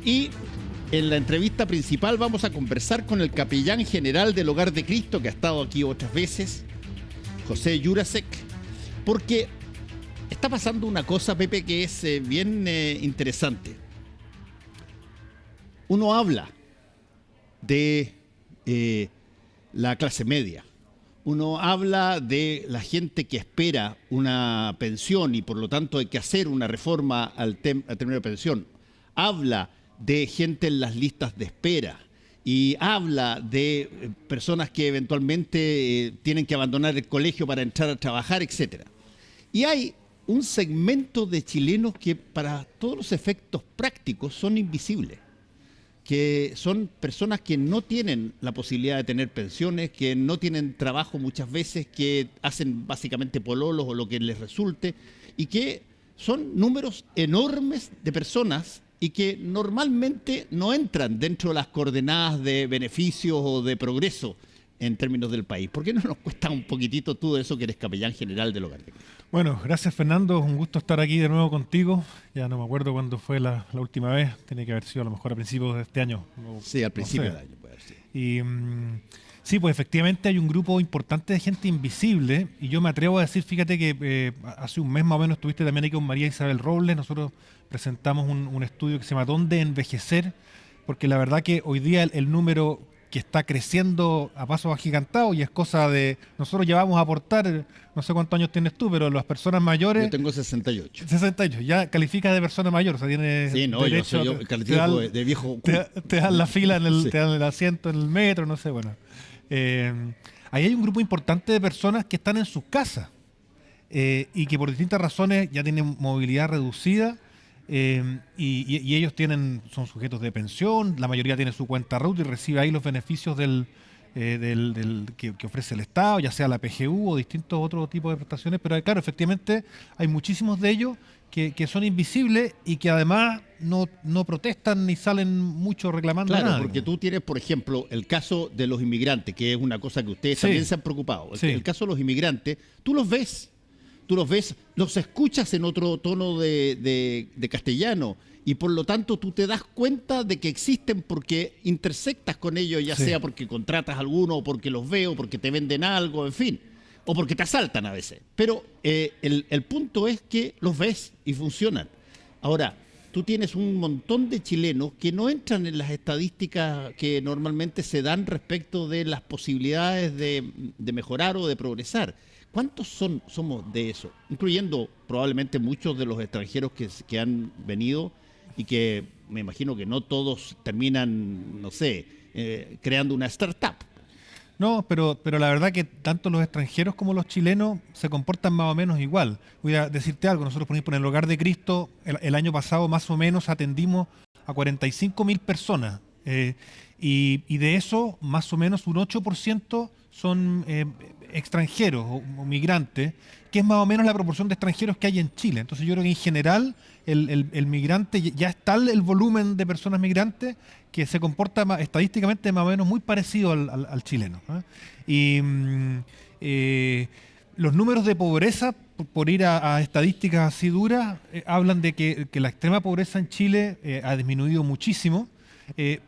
Y en la entrevista principal vamos a conversar con el capellán general del Hogar de Cristo, que ha estado aquí otras veces, José Jurasek, porque está pasando una cosa, Pepe, que es bien interesante. Uno habla de la clase media, uno habla de la gente que espera una pensión y por lo tanto hay que hacer una reforma al término de pensión, habla de gente en las listas de espera y habla de personas que eventualmente tienen que abandonar el colegio para entrar a trabajar, etc. Y hay un segmento de chilenos que para todos los efectos prácticos son invisibles, que son personas que no tienen la posibilidad de tener pensiones, que no tienen trabajo muchas veces, que hacen básicamente pololos o lo que les resulte, y que son números enormes de personas y que normalmente no entran dentro de las coordenadas de beneficios o de progreso en términos del país. ¿Por qué no nos cuesta un poquitito tú de eso que eres capellán general del Hogar de Cristo? Bueno, gracias Fernando, un gusto estar aquí de nuevo contigo. Ya no me acuerdo cuándo fue la última vez, tiene que haber sido a lo mejor a principios de este año. Sí, al principio del año puede ser. Y sí, pues efectivamente hay un grupo importante de gente invisible y yo me atrevo a decir, fíjate que hace un mes más o menos estuviste también aquí con María Isabel Robles, nosotros presentamos un estudio que se llama ¿Dónde envejecer? Porque la verdad que hoy día el número que está creciendo a pasos agigantados y es cosa de... Nosotros llevamos a aportar, no sé cuántos años tienes tú, pero las personas mayores... Yo tengo 68. 68, ya calificas de persona mayor, o sea, tienes sí, no, derecho... yo califico de viejo... Te dan la fila, sí. te dan el asiento en el metro, no sé, bueno. Ahí hay un grupo importante de personas que están en sus casas y que por distintas razones ya tienen movilidad reducida. Y ellos son sujetos de pensión, la mayoría tiene su cuenta RUT y recibe ahí los beneficios que ofrece el Estado, ya sea la PGU o distintos otros tipos de prestaciones, pero claro, efectivamente hay muchísimos de ellos que son invisibles y que además no protestan ni salen mucho reclamando nada. Claro, porque tú tienes, por ejemplo, el caso de los inmigrantes, que es una cosa que ustedes también se han preocupado. Sí. El caso de los inmigrantes, tú los ves, los escuchas en otro tono de castellano y por lo tanto tú te das cuenta de que existen porque intersectas con ellos, ya sea porque contratas a alguno o porque los veo, porque te venden algo, en fin, o porque te asaltan a veces. Pero el punto es que los ves y funcionan. Ahora, tú tienes un montón de chilenos que no entran en las estadísticas que normalmente se dan respecto de las posibilidades de mejorar o de progresar. ¿Cuántos somos de eso? Incluyendo probablemente muchos de los extranjeros que han venido y que me imagino que no todos terminan, no sé, creando una startup. No, pero la verdad que tanto los extranjeros como los chilenos se comportan más o menos igual. Voy a decirte algo, nosotros por ejemplo en el Hogar de Cristo el año pasado más o menos atendimos a 45.000 personas y de eso más o menos un 8% son extranjeros o migrantes, que es más o menos la proporción de extranjeros que hay en Chile. Entonces yo creo que en general el migrante, ya está el volumen de personas migrantes que se comporta estadísticamente más o menos muy parecido al chileno. Y los números de pobreza, por ir a estadísticas así duras, hablan de que la extrema pobreza en Chile ha disminuido muchísimo.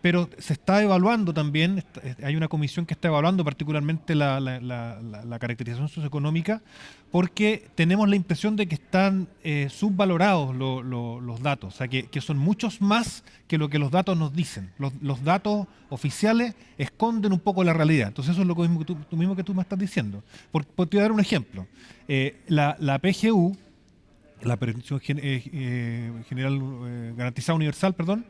Pero se está evaluando también, hay una comisión que está evaluando particularmente la caracterización socioeconómica, porque tenemos la impresión de que están subvalorados los datos, o sea, que son muchos más que lo que los datos nos dicen. Los datos oficiales esconden un poco la realidad. Entonces eso es lo mismo que tú me estás diciendo. Te voy a dar un ejemplo. La PGU, la Pensión General Garantizada Universal, perdón,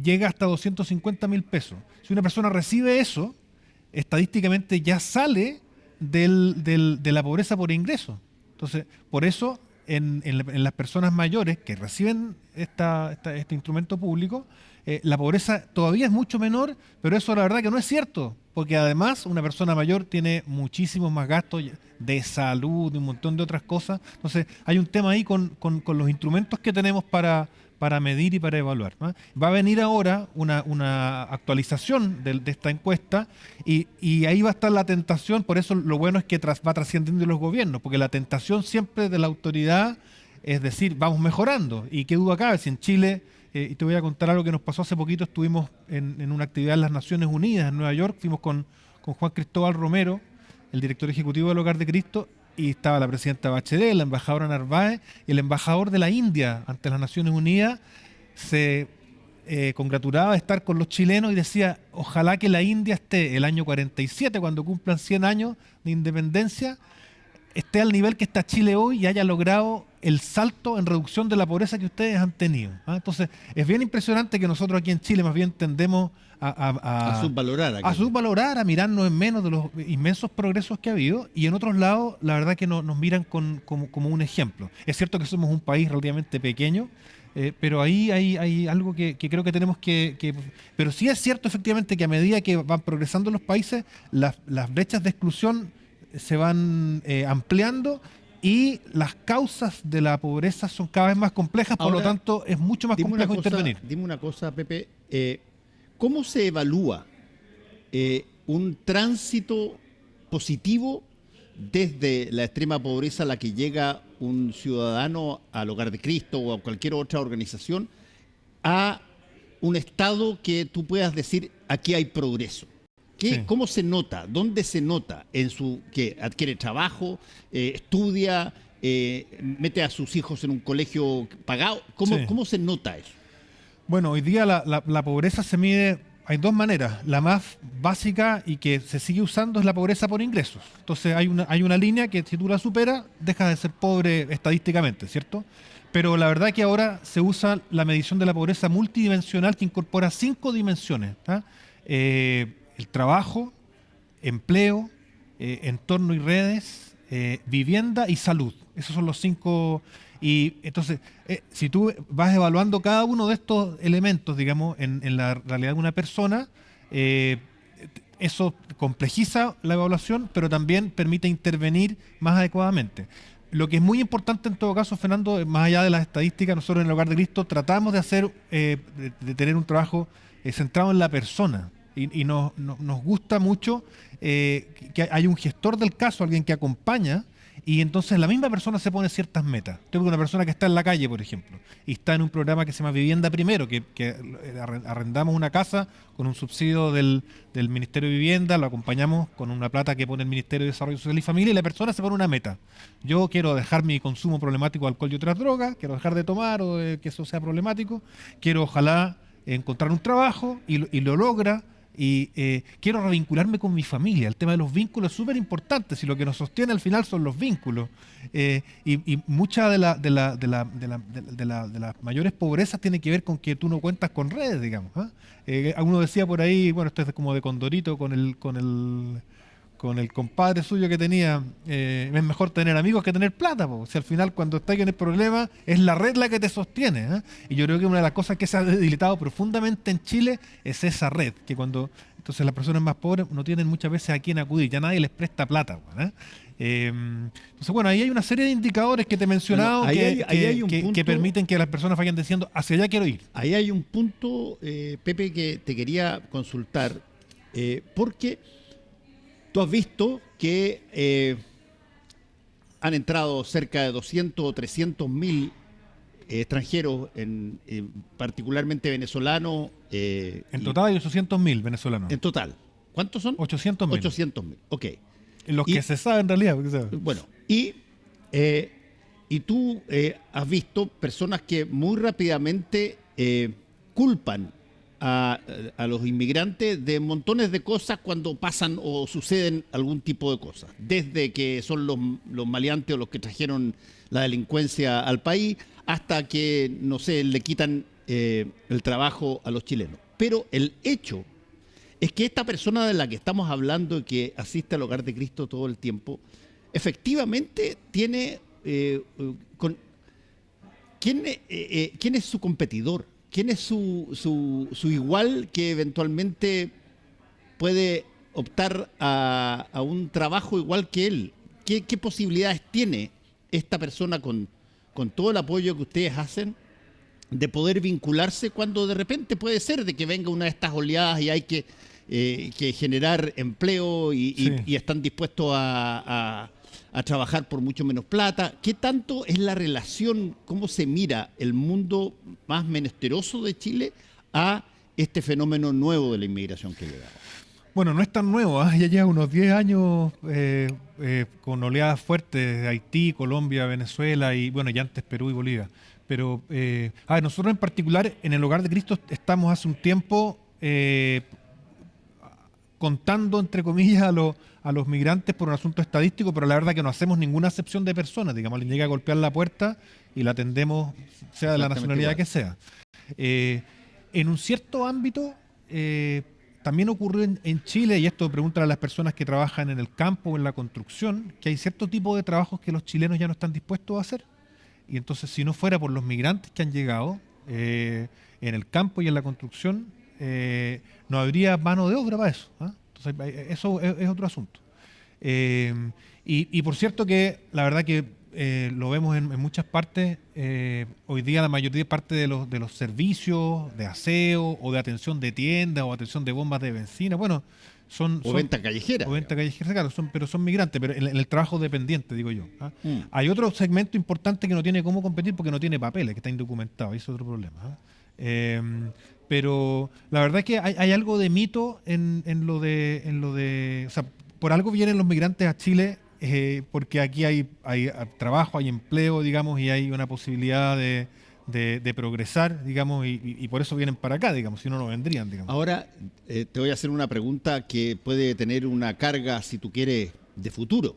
llega hasta 250.000 pesos. Si una persona recibe eso, estadísticamente ya sale de la pobreza por ingreso. Entonces, por eso en las personas mayores que reciben este instrumento público, la pobreza todavía es mucho menor, pero eso la verdad que no es cierto, porque además una persona mayor tiene muchísimos más gastos de salud, de un montón de otras cosas. Entonces hay un tema ahí con los instrumentos que tenemos para medir y para evaluar, ¿no? Va a venir ahora una actualización de esta encuesta y ahí va a estar la tentación. Por eso lo bueno es que va trascendiendo los gobiernos, porque la tentación siempre de la autoridad es decir, vamos mejorando. Y qué duda cabe, si en Chile, y te voy a contar algo que nos pasó hace poquito, estuvimos en una actividad en las Naciones Unidas en Nueva York, fuimos con Juan Cristóbal Romero, el director ejecutivo del Hogar de Cristo, y estaba la presidenta Bachelet, la embajadora Narváez, y el embajador de la India ante las Naciones Unidas se congratulaba de estar con los chilenos y decía, ojalá que la India esté el año 47, cuando cumplan 100 años de independencia, esté al nivel que está Chile hoy y haya logrado el salto en reducción de la pobreza que ustedes han tenido. Entonces, es bien impresionante que nosotros aquí en Chile más bien tendemos a subvalorar. A subvalorar, a mirarnos en menos de los inmensos progresos que ha habido, y en otros lados, la verdad que nos miran como un ejemplo. Es cierto que somos un país relativamente pequeño, pero ahí hay algo que creo que tenemos que... Pero sí es cierto efectivamente que a medida que van progresando los países, las brechas de exclusión se van ampliando y las causas de la pobreza son cada vez más complejas, por lo tanto es mucho más complejo intervenir. Dime una cosa, Pepe, ¿cómo se evalúa un tránsito positivo desde la extrema pobreza a la que llega un ciudadano al Hogar de Cristo o a cualquier otra organización a un estado que tú puedas decir aquí hay progreso? Sí. ¿Cómo se nota? ¿Dónde se nota? ¿En su que adquiere trabajo, estudia, mete a sus hijos en un colegio pagado? ¿Cómo se nota eso? Bueno, hoy día la pobreza se mide, hay dos maneras. La más básica y que se sigue usando es la pobreza por ingresos. Entonces hay una línea que si tú la superas, dejas de ser pobre estadísticamente, ¿cierto? Pero la verdad que ahora se usa la medición de la pobreza multidimensional que incorpora 5 dimensiones. El trabajo, empleo, entorno y redes, vivienda y salud. Esos son los 5. Y entonces, si tú vas evaluando cada uno de estos elementos, digamos, en la realidad de una persona, eso complejiza la evaluación, pero también permite intervenir más adecuadamente. Lo que es muy importante en todo caso, Fernando, más allá de las estadísticas, nosotros en el Hogar de Cristo tratamos de hacer, de tener un trabajo centrado en la persona. Y nos gusta mucho que hay un gestor del caso, alguien que acompaña, y entonces la misma persona se pone ciertas metas. Tengo una persona que está en la calle, por ejemplo, y está en un programa que se llama Vivienda Primero, que arrendamos una casa con un subsidio del Ministerio de Vivienda, lo acompañamos con una plata que pone el Ministerio de Desarrollo Social y Familia, y la persona se pone una meta. Yo quiero dejar mi consumo problemático de alcohol y otras drogas, quiero dejar de tomar o que eso sea problemático, quiero ojalá encontrar un trabajo y lo logra. Y quiero revincularme con mi familia. El tema de los vínculos es súper importante. Si lo que nos sostiene al final son los vínculos. Y mucha de las mayores pobrezas tiene que ver con que tú no cuentas con redes, digamos. Uno decía por ahí, bueno, esto es como de Condorito con el compadre suyo que tenía, es mejor tener amigos que tener plata, po. Si al final cuando estás en el problema es la red la que te sostiene. Y yo creo que una de las cosas que se ha debilitado profundamente en Chile es esa red, que entonces las personas más pobres no tienen muchas veces a quién acudir, ya nadie les presta plata. Entonces, bueno, ahí hay una serie de indicadores que te he mencionado que permiten que las personas vayan diciendo hacia allá quiero ir. Ahí hay un punto, Pepe, que te quería consultar, porque tú has visto que han entrado cerca de 200 o 300 mil extranjeros, particularmente venezolanos. En total hay 800.000 venezolanos. En total. ¿Cuántos son? 800.000. 800.000, ok. Los que se saben en realidad. Bueno, y tú has visto personas que muy rápidamente culpan a los inmigrantes de montones de cosas cuando pasan o suceden algún tipo de cosas, desde que son los maleantes o los que trajeron la delincuencia al país, hasta que, no sé, le quitan el trabajo a los chilenos. Pero el hecho es que esta persona de la que estamos hablando y que asiste al Hogar de Cristo todo el tiempo, efectivamente tiene... ¿quién es su competidor? ¿Quién es su igual que eventualmente puede optar a un trabajo igual que él? ¿Qué posibilidades tiene esta persona con todo el apoyo que ustedes hacen de poder vincularse cuando de repente puede ser de que venga una de estas oleadas y hay que generar empleo y están dispuestos a a trabajar por mucho menos plata. ¿Qué tanto es la relación, cómo se mira el mundo más menesteroso de Chile a este fenómeno nuevo de la inmigración que ha llegado? Bueno, no es tan nuevo, ¿ah? Ya lleva unos 10 años con oleadas fuertes de Haití, Colombia, Venezuela y, bueno, ya antes Perú y Bolivia. Pero, a ver, nosotros en particular en el Hogar de Cristo estamos hace un tiempo contando, entre comillas, a los migrantes por un asunto estadístico, pero la verdad que no hacemos ninguna acepción de personas. Digamos, alguien llega a golpear la puerta y la atendemos, sea de la nacionalidad que sea. En un cierto ámbito, también ocurrió en Chile, y esto preguntan a las personas que trabajan en el campo o en la construcción, que hay cierto tipo de trabajos que los chilenos ya no están dispuestos a hacer. Y entonces, si no fuera por los migrantes que han llegado en el campo y en la construcción, no habría mano de obra para eso, ¿ah? Entonces, eso es otro asunto. Y por cierto que la verdad que lo vemos en muchas partes. Hoy día la mayoría parte de los servicios de aseo o de atención de tiendas o atención de bombas de benzina, bueno, son venta callejera. O venta callejera, claro, pero son migrantes, pero en el trabajo dependiente, digo yo, ¿ah? Hay otro segmento importante que no tiene cómo competir porque no tiene papeles, que está indocumentado, y eso es otro problema, ¿ah? Pero la verdad es que hay algo de mito en lo de, o sea, por algo vienen los migrantes a Chile, porque aquí hay trabajo, hay empleo, digamos, y hay una posibilidad de progresar, digamos, y por eso vienen para acá, digamos, si no, no vendrían, digamos. Ahora, te voy a hacer una pregunta que puede tener una carga, si tú quieres, de futuro.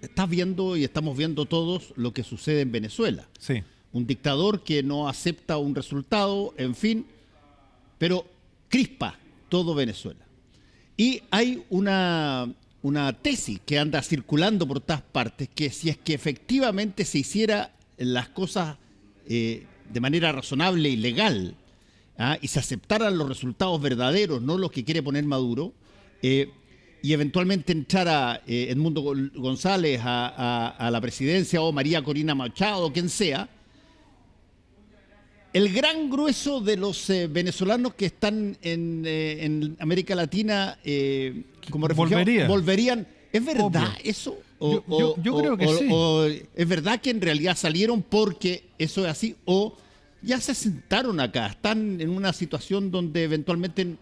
Estás viendo y estamos viendo todos lo que sucede en Venezuela. Sí. Un dictador que no acepta un resultado, en fin, pero crispa todo Venezuela. Y hay una tesis que anda circulando por todas partes, que si es que efectivamente se hiciera las cosas de manera razonable y legal, y se aceptaran los resultados verdaderos, no los que quiere poner Maduro, y eventualmente entrara Edmundo González a la presidencia, o María Corina Machado, o quien sea, el gran grueso de los venezolanos que están en América Latina como refugiados volverían. ¿Es verdad Obvio. eso? Yo creo que sí. ¿O es verdad que en realidad salieron porque eso es así? ¿O ya se sentaron acá? ¿Están en una situación donde eventualmente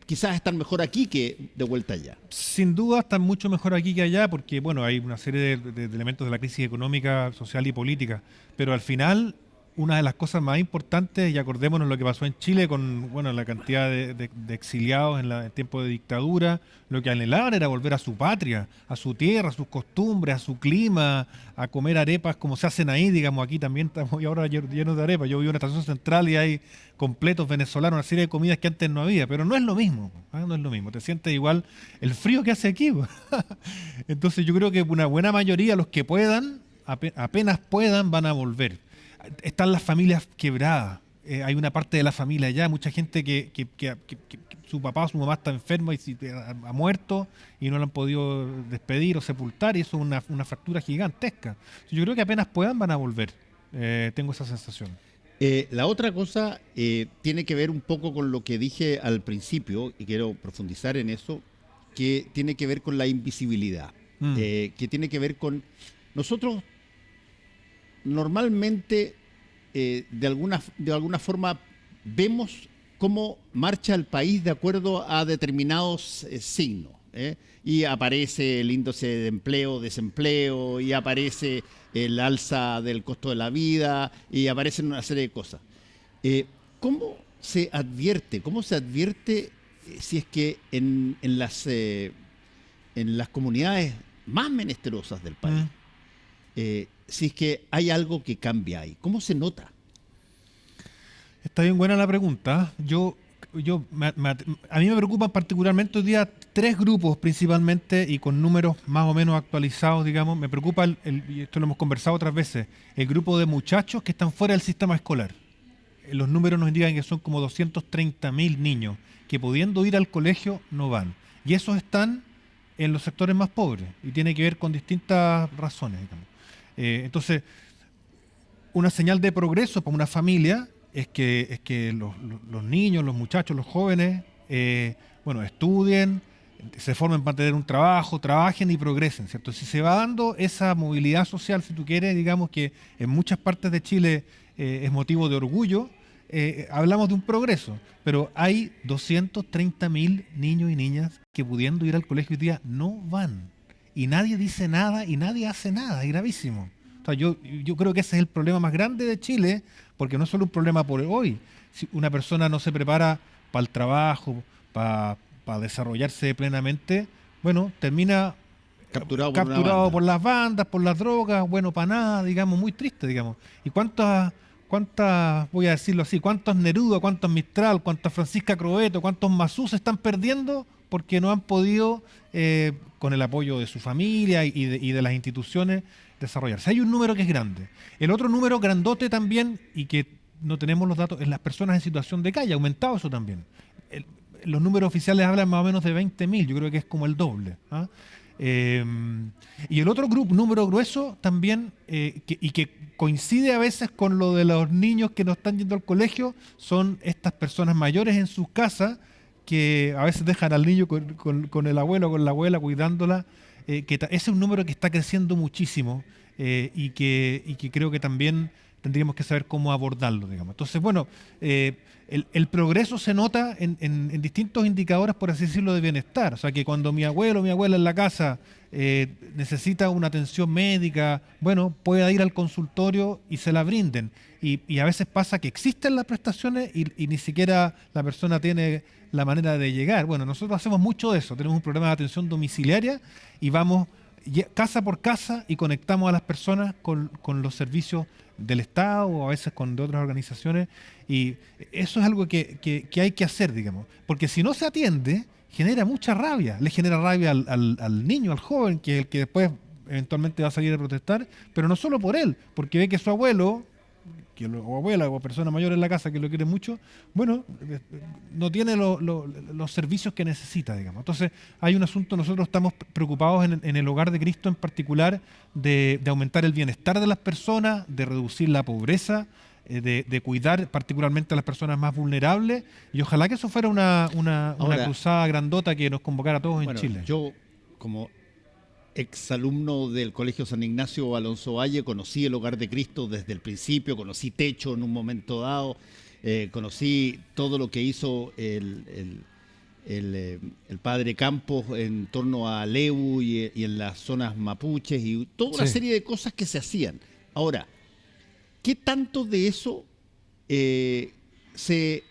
quizás están mejor aquí que de vuelta allá? Sin duda están mucho mejor aquí que allá porque, bueno, hay una serie de elementos de la crisis económica, social y política. Pero al final, una de las cosas más importantes, y acordémonos lo que pasó en Chile con, bueno, la cantidad de exiliados en el tiempo de dictadura, lo que anhelaban era volver a su patria, a su tierra, a sus costumbres, a su clima, a comer arepas como se hacen ahí, digamos, aquí también estamos ahora llenos de arepas. Yo vivo en una estación central y hay completos venezolanos, una serie de comidas que antes no había, pero no es lo mismo, ¿eh? No es lo mismo, te sientes igual el frío que hace aquí. Entonces yo creo que una buena mayoría, los que puedan, apenas puedan, van a volver. Están las familias quebradas, hay una parte de la familia allá, mucha gente que su papá o su mamá está enferma y ha muerto y no lo han podido despedir o sepultar, y eso es una fractura gigantesca. Yo creo que apenas puedan van a volver, tengo esa sensación. La otra cosa tiene que ver un poco con lo que dije al principio, y quiero profundizar en eso, que tiene que ver con la invisibilidad, que tiene que ver con nosotros. Normalmente, de alguna forma, vemos cómo marcha el país de acuerdo a determinados signos, y aparece el índice de empleo, desempleo, y aparece el alza del costo de la vida, y aparecen una serie de cosas. ¿Cómo se advierte si es que en las comunidades más menesterosas del país, si es que hay algo que cambia ahí? ¿Cómo se nota? Está bien buena la pregunta. A mí me preocupan particularmente hoy día 3 grupos principalmente, y con números más o menos actualizados, digamos. Me preocupa, y esto lo hemos conversado otras veces, el grupo de muchachos que están fuera del sistema escolar. Los números nos indican que son como 230.000 niños que, pudiendo ir al colegio, no van. Y esos están en los sectores más pobres, y tiene que ver con distintas razones, digamos. Entonces, una señal de progreso para una familia es que los niños, los muchachos, los jóvenes, estudien, se formen para tener un trabajo, trabajen y progresen, ¿cierto? Si se va dando esa movilidad social, si tú quieres, digamos que en muchas partes de Chile es motivo de orgullo, hablamos de un progreso, pero hay 230.000 niños y niñas que pudiendo ir al colegio hoy día no van. Y nadie dice nada y nadie hace nada, es gravísimo. O sea, yo creo que ese es el problema más grande de Chile, porque no es solo un problema por hoy. Si una persona no se prepara para el trabajo, para desarrollarse plenamente, bueno, termina capturado por las bandas, por las drogas, bueno, para nada, digamos, muy triste, digamos. ¿Y cuántas, voy a decirlo así, cuántos Neruda, cuántos Mistral, cuántas Francisca Crobeto, cuántos Mazú se están perdiendo porque no han podido, con el apoyo de su familia y de las instituciones, desarrollarse? Hay un número que es grande. El otro número grandote también, y que no tenemos los datos, es las personas en situación de calle, ha aumentado eso también. Los números oficiales hablan más o menos de 20.000, yo creo que es como el doble. ¿Ah? Y el otro número grueso también, que coincide a veces con lo de los niños que no están yendo al colegio, son estas personas mayores en sus casas que a veces dejan al niño con el abuelo o con la abuela cuidándola. Ese es un número que está creciendo muchísimo y que creo que también tendríamos que saber cómo abordarlo, digamos. Entonces, bueno, el progreso se nota en distintos indicadores, por así decirlo, de bienestar. O sea, que cuando mi abuelo o mi abuela en la casa necesita una atención médica, bueno, pueda ir al consultorio y se la brinden. Y a veces pasa que existen las prestaciones y ni siquiera la persona tiene la manera de llegar. Bueno, nosotros hacemos mucho de eso. Tenemos un programa de atención domiciliaria y vamos casa por casa y conectamos a las personas con los servicios del Estado o a veces con de otras organizaciones, y eso es algo que hay que hacer, digamos, porque si no se atiende, genera mucha rabia, le genera rabia al niño, al joven, que es el que después eventualmente va a salir a protestar, pero no solo por él, porque ve que su abuelo, o abuela o persona mayor en la casa que lo quiere mucho, bueno, no tiene los servicios que necesita, digamos. Entonces hay un asunto, nosotros estamos preocupados en el Hogar de Cristo en particular de aumentar el bienestar de las personas, de reducir la pobreza, de cuidar particularmente a las personas más vulnerables, y ojalá que eso fuera una cruzada grandota que nos convocara a todos en Chile. Yo, como exalumno del Colegio San Ignacio Alonso Valle, conocí el Hogar de Cristo desde el principio, conocí Techo en un momento dado, conocí todo lo que hizo el padre Campos en torno a Lebu y en las zonas mapuches y toda una serie de cosas que se hacían. Ahora, ¿qué tanto de eso se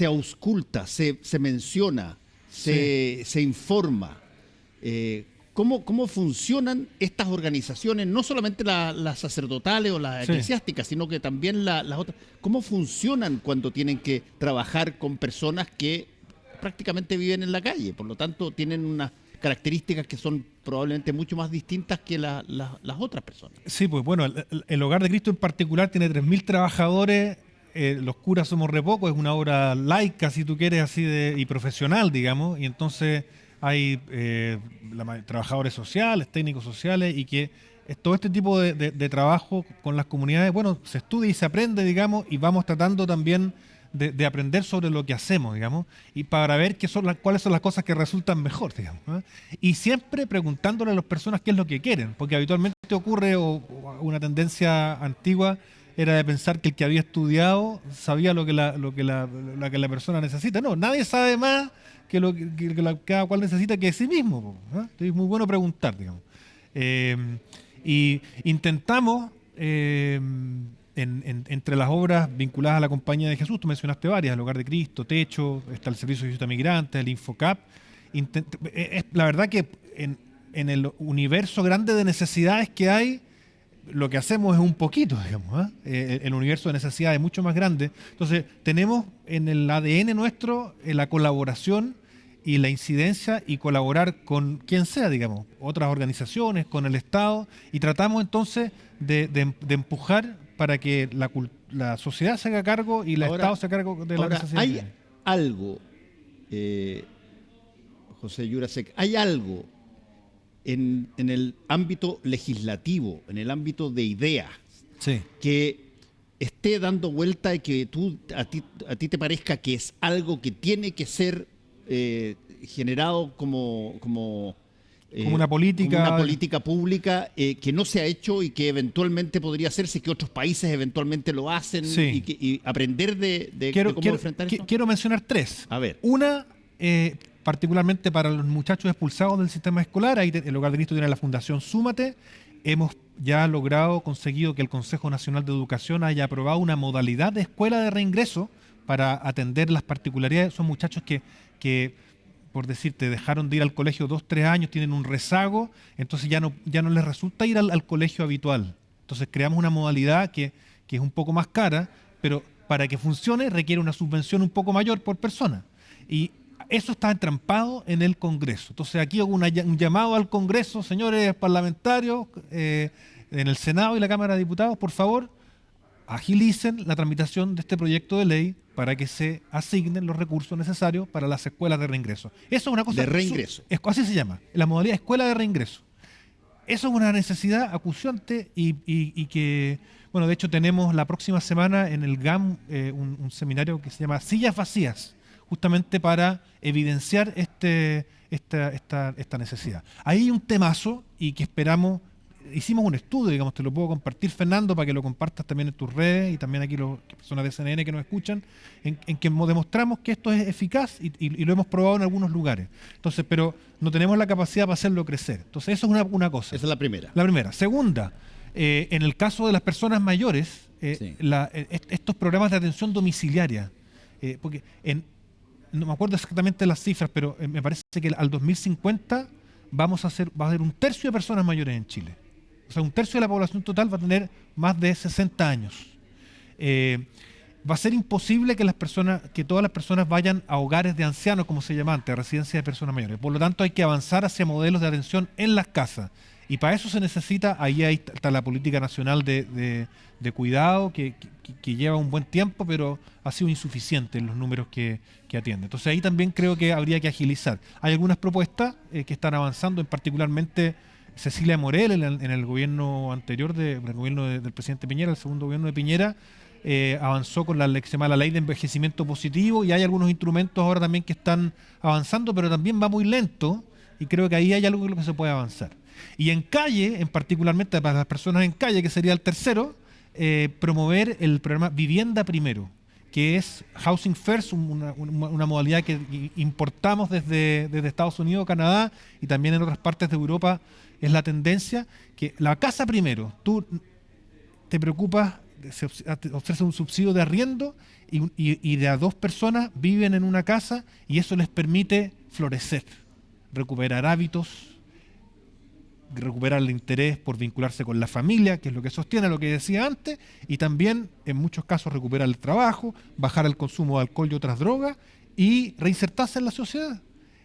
ausculta, se menciona, se informa? ¿Cómo funcionan estas organizaciones, no solamente las sacerdotales o las eclesiásticas, sino que también las otras? ¿Cómo funcionan cuando tienen que trabajar con personas que prácticamente viven en la calle? Por lo tanto, tienen unas características que son probablemente mucho más distintas que las otras personas. Sí, pues bueno, el Hogar de Cristo en particular tiene 3.000 trabajadores. Los curas somos re pocos, es una obra laica, si tú quieres, así y profesional, digamos, y entonces hay trabajadores sociales, técnicos sociales, y que todo este tipo de trabajo con las comunidades, bueno, se estudia y se aprende, digamos, y vamos tratando también de aprender sobre lo que hacemos, digamos, y para ver cuáles son las cosas que resultan mejor, digamos, ¿eh? Y siempre preguntándole a las personas qué es lo que quieren, porque habitualmente ocurre, o una tendencia antigua era de pensar que el que había estudiado sabía lo que la persona necesita. No, nadie sabe más que cada cual necesita que sí mismo, ¿eh? Entonces es muy bueno preguntar, digamos. Y intentamos, entre las obras vinculadas a la Compañía de Jesús, tú mencionaste varias, el Hogar de Cristo, Techo, está el Servicio de Ayuda a Migrantes, el Infocap. La verdad que en el universo grande de necesidades que hay, lo que hacemos es un poquito, digamos, ¿eh? El universo de necesidades es mucho más grande. Entonces, tenemos en el ADN nuestro la colaboración y la incidencia y colaborar con quien sea, digamos, otras organizaciones, con el Estado, y tratamos entonces de empujar para que la sociedad se haga cargo y el Estado se haga cargo de la necesidad. Hay algo, José Jurasek, hay algo en el ámbito legislativo, en el ámbito de ideas, que esté dando vuelta y que a ti te parezca que es algo que tiene que ser generado como una política, como una política pública que no se ha hecho y que eventualmente podría hacerse, que otros países eventualmente lo hacen, sí. y aprender de cómo enfrentar eso. Quiero mencionar tres. A ver. Una, particularmente para los muchachos expulsados del sistema escolar, ahí el Hogar de Cristo tiene la Fundación Súmate. Hemos ya conseguido que el Consejo Nacional de Educación haya aprobado una modalidad de escuela de reingreso para atender las particularidades. Son muchachos que por decirte, dejaron de ir al colegio 2-3 años, tienen un rezago, entonces ya no les resulta ir al colegio habitual. Entonces creamos una modalidad que es un poco más cara, pero para que funcione requiere una subvención un poco mayor por persona. Y eso está entrampado en el Congreso. Entonces aquí hago un llamado al Congreso, señores parlamentarios, en el Senado y la Cámara de Diputados, por favor, agilicen la tramitación de este proyecto de ley para que se asignen los recursos necesarios para las escuelas de reingreso. Eso es una cosa... De reingreso. Así se llama, la modalidad escuela de reingreso. Eso es una necesidad acuciante y que, bueno, de hecho tenemos la próxima semana en el GAM un seminario que se llama Sillas Vacías, justamente para evidenciar esta necesidad. Ahí hay un temazo y que esperamos... Hicimos un estudio, digamos, te lo puedo compartir, Fernando, para que lo compartas también en tus redes y también aquí las personas de CNN que nos escuchan, en que demostramos que esto es eficaz y lo hemos probado en algunos lugares. Entonces, pero no tenemos la capacidad para hacerlo crecer. Entonces, eso es una cosa. Esa es la primera. La primera. Segunda, en el caso de las personas mayores, Sí. estos programas de atención domiciliaria, porque no me acuerdo exactamente las cifras, pero me parece que al 2050 va a haber un tercio de personas mayores en Chile. O sea, un tercio de la población total va a tener más de 60 años. Va a ser imposible que todas las personas vayan a hogares de ancianos, como se llama antes, a residencias de personas mayores. Por lo tanto, hay que avanzar hacia modelos de atención en las casas. Y para eso se necesita, ahí está la política nacional de cuidado, que lleva un buen tiempo, pero ha sido insuficiente en los números que atiende. Entonces ahí también creo que habría que agilizar. Hay algunas propuestas que están avanzando, particularmente Cecilia Morel en el gobierno anterior, el gobierno del presidente Piñera, el segundo gobierno de Piñera, avanzó con la que se llama la ley de envejecimiento positivo, y hay algunos instrumentos ahora también que están avanzando, pero también va muy lento, y creo que ahí hay algo en lo que se puede avanzar. Y en calle, particularmente para las personas en calle, que sería el tercero, promover el programa Vivienda Primero, que es Housing First, una modalidad que importamos desde Estados Unidos, Canadá y también en otras partes de Europa. Es la tendencia que la casa primero, tú te preocupas, se ofrece un subsidio de arriendo y de a 2 personas viven en una casa, y eso les permite florecer, recuperar hábitos, recuperar el interés por vincularse con la familia, que es lo que sostiene lo que decía antes, y también en muchos casos recuperar el trabajo, bajar el consumo de alcohol y otras drogas y reinsertarse en la sociedad.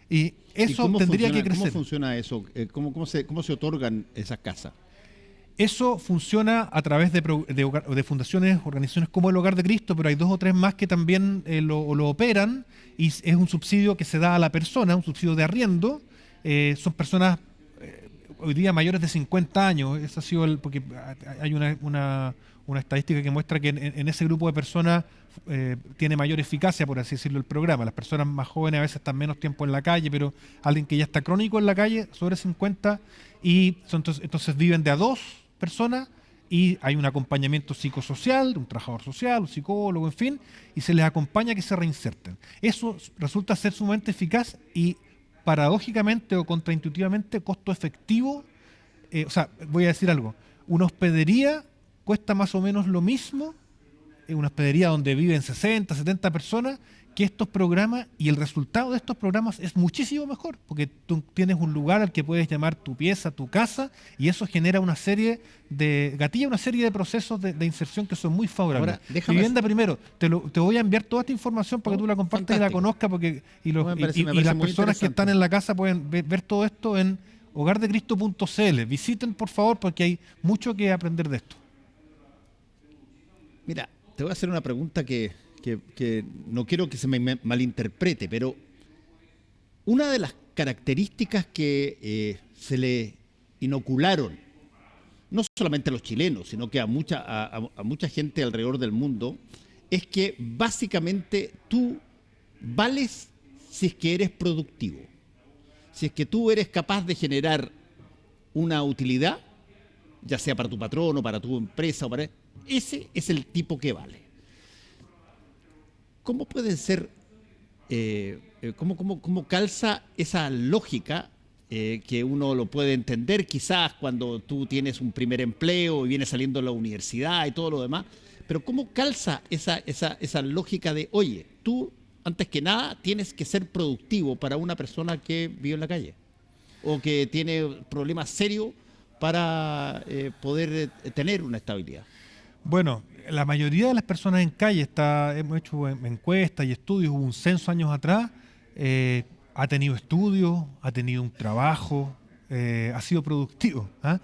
Y eso tendría que crecer. ¿Cómo funciona eso? ¿Cómo se otorgan esas casas? Eso funciona a través de fundaciones, organizaciones como el Hogar de Cristo, pero hay 2 o 3 más que también lo operan, y es un subsidio que se da a la persona, un subsidio de arriendo. Son personas hoy día mayores de 50 años. Eso ha sido porque hay una estadística que muestra que en ese grupo de personas tiene mayor eficacia, por así decirlo, el programa. Las personas más jóvenes a veces están menos tiempo en la calle, pero alguien que ya está crónico en la calle, sobre 50, y entonces viven de a 2 personas, y hay un acompañamiento psicosocial, de un trabajador social, un psicólogo, en fin, y se les acompaña a que se reinserten. Eso resulta ser sumamente eficaz y, paradójicamente o contraintuitivamente, costo efectivo. O sea, voy a decir algo. Una hospedería cuesta más o menos lo mismo, una hospedería donde viven 60, 70 personas, que estos programas, y el resultado de estos programas es muchísimo mejor, porque tú tienes un lugar al que puedes llamar tu pieza, tu casa, y eso genera gatilla una serie de procesos de inserción que son muy favorables. Ahora, Vivienda Primero, te voy a enviar toda esta información para que tú la compartas y la conozcas, y las personas que están en la casa pueden ver todo esto en hogardecristo.cl. Visiten, por favor, porque hay mucho que aprender de esto. Mira, te voy a hacer una pregunta que no quiero que se me malinterprete, pero una de las características que se le inocularon, no solamente a los chilenos, sino que a mucha gente alrededor del mundo, es que básicamente tú vales si es que eres productivo. Si es que tú eres capaz de generar una utilidad, ya sea para tu patrón o para tu empresa, ese es el tipo que vale. ¿Cómo pueden ser, cómo calza esa lógica que uno lo puede entender quizás cuando tú tienes un primer empleo y vienes saliendo de la universidad y todo lo demás, pero cómo calza esa lógica de, oye, tú antes que nada tienes que ser productivo para una persona que vive en la calle o que tiene problemas serios para poder tener una estabilidad? Bueno, la mayoría de las personas en calle, hemos hecho encuestas y estudios, hubo un censo años atrás, ha tenido estudios, ha tenido un trabajo, ha sido productivo. ¿Ah?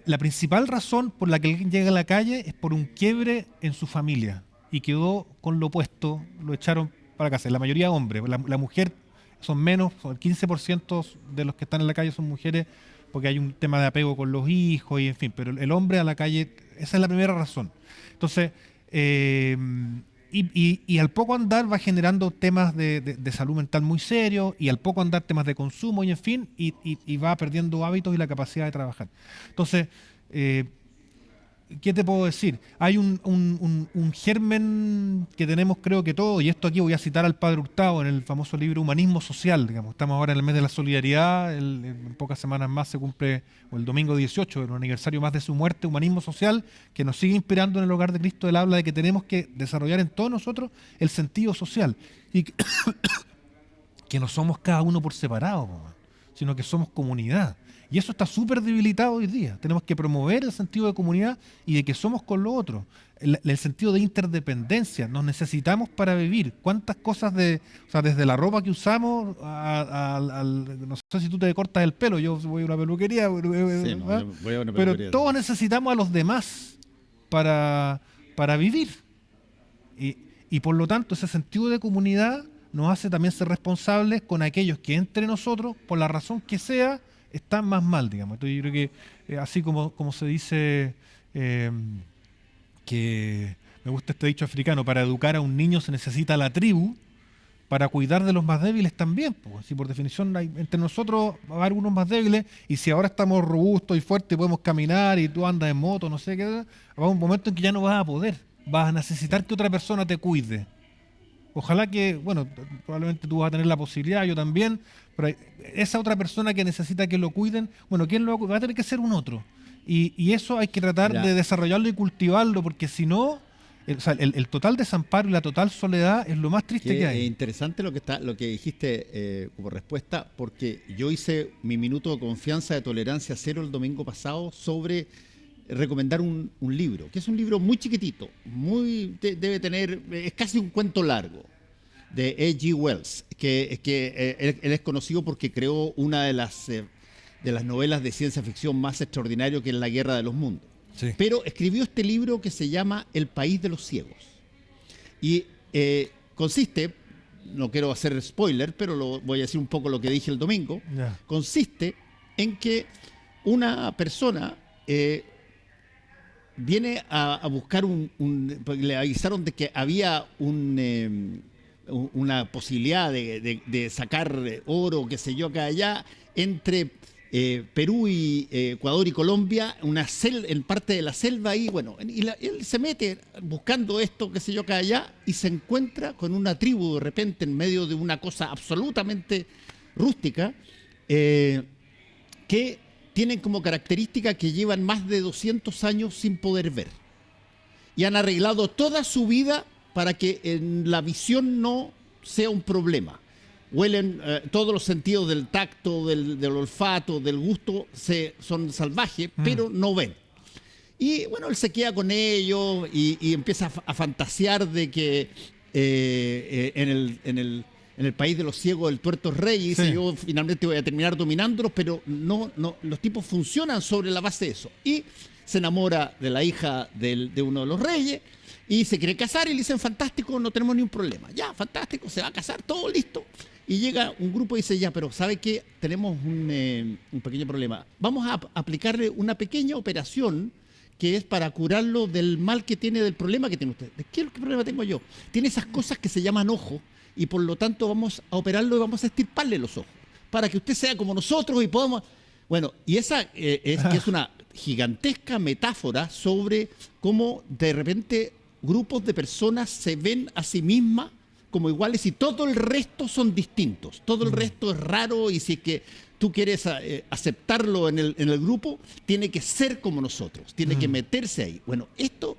La principal razón por la que alguien llega a la calle es por un quiebre en su familia y quedó con lo opuesto, lo echaron para casa. La mayoría hombres, la mujer son menos, el 15% de los que están en la calle son mujeres porque hay un tema de apego con los hijos y en fin, pero el hombre a la calle, esa es la primera razón. Entonces, y al poco andar va generando temas de salud mental muy serios y al poco andar temas de consumo y en fin, y va perdiendo hábitos y la capacidad de trabajar. Entonces, ¿qué te puedo decir? Hay un germen que tenemos creo que todos, y esto aquí voy a citar al Padre Hurtado en el famoso libro Humanismo Social, digamos, estamos ahora en el mes de la solidaridad, en pocas semanas más se cumple, o el domingo 18, el aniversario más de su muerte, Humanismo Social, que nos sigue inspirando en el Hogar de Cristo. Él habla de que tenemos que desarrollar en todos nosotros el sentido social, y que no somos cada uno por separado, sino que somos comunidad. Y eso está súper debilitado hoy día. Tenemos que promover el sentido de comunidad y de que somos con los otros. El sentido de interdependencia. Nos necesitamos para vivir. ¿Cuántas cosas desde la ropa que usamos no sé si tú te cortas el pelo, yo voy a una peluquería. Sí, no, voy a una peluquería. Pero todos necesitamos a los demás para vivir. Y por lo tanto, ese sentido de comunidad nos hace también ser responsables con aquellos que entre nosotros, por la razón que sea, están más mal, digamos. Entonces yo creo que así como se dice que me gusta este dicho africano, para educar a un niño se necesita la tribu, para cuidar de los más débiles también. Pues. Si por definición entre nosotros va a haber unos más débiles, y si ahora estamos robustos y fuertes y podemos caminar y tú andas en moto, no sé qué, va a haber un momento en que ya no vas a poder, vas a necesitar que otra persona te cuide. Ojalá que, bueno, probablemente tú vas a tener la posibilidad, yo también, pero esa otra persona que necesita que lo cuiden, bueno, ¿quién lo va a tener que ser un otro? Y eso hay que tratar de desarrollarlo y cultivarlo, porque si no, el total desamparo y la total soledad es lo más triste que hay. Es interesante lo que dijiste como respuesta, porque yo hice mi minuto de confianza de tolerancia cero el domingo pasado sobre recomendar un libro, que es un libro muy chiquitito, debe tener, es casi un cuento largo, de A.G. Wells, que él es conocido porque creó una de las novelas de ciencia ficción más extraordinario, que es La Guerra de los Mundos. Sí. Pero escribió este libro que se llama El País de los Ciegos. Y consiste, no quiero hacer spoiler, pero voy a decir un poco lo que dije el domingo, consiste en que una persona viene a buscar le avisaron de que había una posibilidad de sacar oro, qué sé yo, acá allá, entre Perú y Ecuador y Colombia, en parte de la selva, y bueno, él se mete buscando esto, qué sé yo, acá allá, y se encuentra con una tribu de repente en medio de una cosa absolutamente rústica, que tienen como característica que llevan más de 200 años sin poder ver. Y han arreglado toda su vida para que la visión no sea un problema. Huelen, todos los sentidos del tacto, del olfato, del gusto, son salvajes, pero no ven. Y bueno, él se queda con ellos y empieza a fantasear de que en el país de los ciegos el tuerto es rey, y dice, yo finalmente voy a terminar dominándolos, pero no, los tipos funcionan sobre la base de eso. Y se enamora de la hija de uno de los reyes y se quiere casar, y le dicen, fantástico, no tenemos ni un problema. Ya, fantástico, se va a casar, todo listo. Y llega un grupo y dice, ya, pero ¿sabe qué? Tenemos un pequeño problema. Vamos a aplicarle una pequeña operación que es para curarlo del mal que tiene, del problema que tiene usted. ¿Qué problema tengo yo? Tiene esas cosas que se llaman ojos, y por lo tanto vamos a operarlo y vamos a estirparle los ojos, para que usted sea como nosotros y podamos... Bueno, y esa es una gigantesca metáfora sobre cómo de repente grupos de personas se ven a sí mismas como iguales y todo el resto son distintos, todo el resto es raro y si es que tú quieres aceptarlo en el grupo, tiene que ser como nosotros, tiene que meterse ahí. Bueno, esto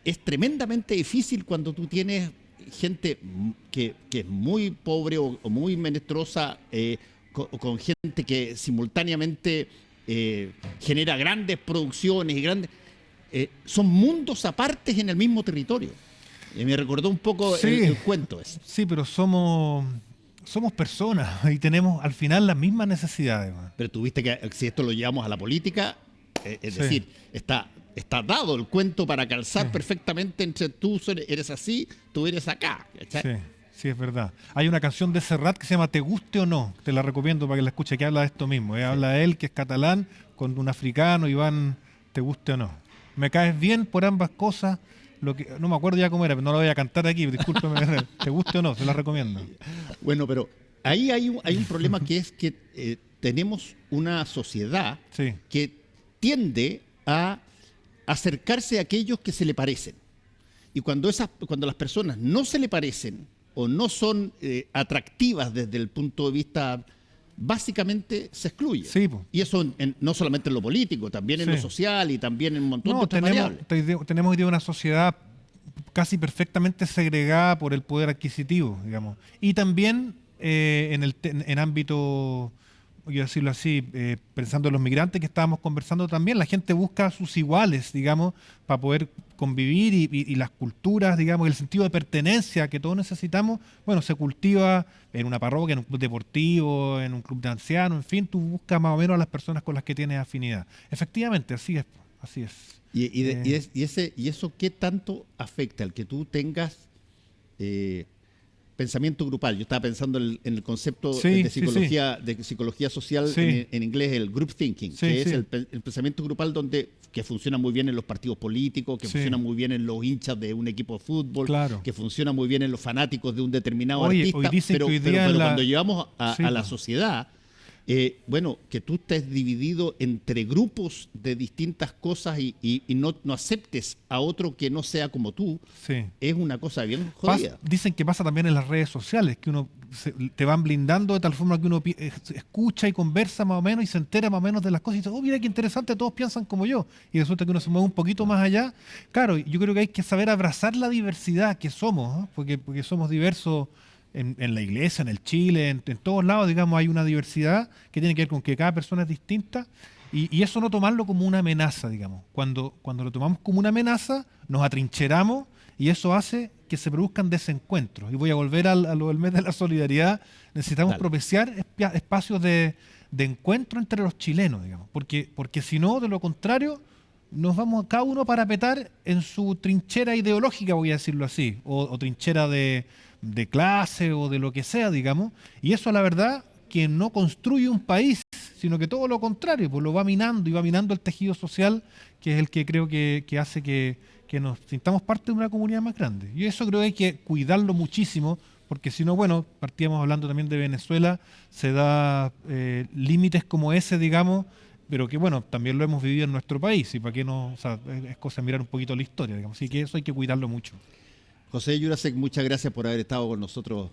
es tremendamente difícil cuando tú tienes gente que es muy pobre o muy menesterosa, con gente que simultáneamente genera grandes producciones y grandes... son mundos apartes en el mismo territorio. Me recordó un poco el cuento ese. Sí, pero somos personas y tenemos al final las mismas necesidades. Pero tuviste que, si esto lo llevamos a la política, es decir, está dado el cuento para calzar perfectamente entre tú eres así, tú eres acá. Sí, es verdad. Hay una canción de Serrat que se llama Te guste o no, te la recomiendo para que la escuche, que habla de esto mismo. Habla de él, que es catalán, con un africano y van, te guste o no. Me caes bien por ambas cosas. No me acuerdo ya cómo era, pero no lo voy a cantar aquí, discúlpeme. ¿Te guste o no? Se la recomiendo. Bueno, pero ahí hay un problema que es que tenemos una sociedad que tiende a acercarse a aquellos que se le parecen. Y cuando las personas no se le parecen o no son atractivas desde el punto de vista, básicamente se excluye. Sí, y eso no solamente en lo político, también en lo social y también en un montón de otras variables. Tenemos hoy día una sociedad casi perfectamente segregada por el poder adquisitivo, digamos. Y también en ámbito, voy a decirlo así, pensando en los migrantes que estábamos conversando también, la gente busca a sus iguales, digamos, para poder convivir y las culturas, digamos, el sentido de pertenencia que todos necesitamos, bueno, se cultiva en una parroquia, en un club deportivo, en un club de ancianos, en fin, tú buscas más o menos a las personas con las que tienes afinidad. Efectivamente, así es. ¿Y eso qué tanto afecta el que tú tengas pensamiento grupal? Yo estaba pensando en el concepto de psicología social, en inglés, el group thinking, que es el pensamiento grupal que funciona muy bien en los partidos políticos, que funciona muy bien en los hinchas de un equipo de fútbol, que funciona muy bien en los fanáticos de un determinado artista, pero cuando llevamos a la sociedad, bueno, que tú estés dividido entre grupos de distintas cosas y no aceptes a otro que no sea como tú, es una cosa bien jodida. Dicen que pasa también en las redes sociales, que te van blindando de tal forma que uno escucha y conversa más o menos y se entera más o menos de las cosas y dice, oh, mira qué interesante, todos piensan como yo. Y resulta que uno se mueve un poquito más allá. Claro, yo creo que hay que saber abrazar la diversidad que somos, ¿no? porque somos diversos. En la iglesia, en el Chile, en todos lados, digamos, hay una diversidad que tiene que ver con que cada persona es distinta y eso no tomarlo como una amenaza, digamos. Cuando lo tomamos como una amenaza, nos atrincheramos y eso hace que se produzcan desencuentros. Y voy a volver a lo del mes de la solidaridad. Necesitamos propiciar espacios de encuentro entre los chilenos, digamos, porque si no, de lo contrario, nos vamos cada uno a parapetar en su trinchera ideológica, voy a decirlo así, o trinchera de clase o de lo que sea, digamos, y eso la verdad que no construye un país, sino que todo lo contrario, pues lo va minando y va minando el tejido social, que es el que creo que hace que nos sintamos parte de una comunidad más grande. Y eso creo que hay que cuidarlo muchísimo, porque si no, bueno, partíamos hablando también de Venezuela, se da límites como ese, digamos, pero que bueno, también lo hemos vivido en nuestro país, y para qué no, o sea, es cosa de mirar un poquito la historia, digamos, así que eso hay que cuidarlo mucho. José Jurasek, muchas gracias por haber estado con nosotros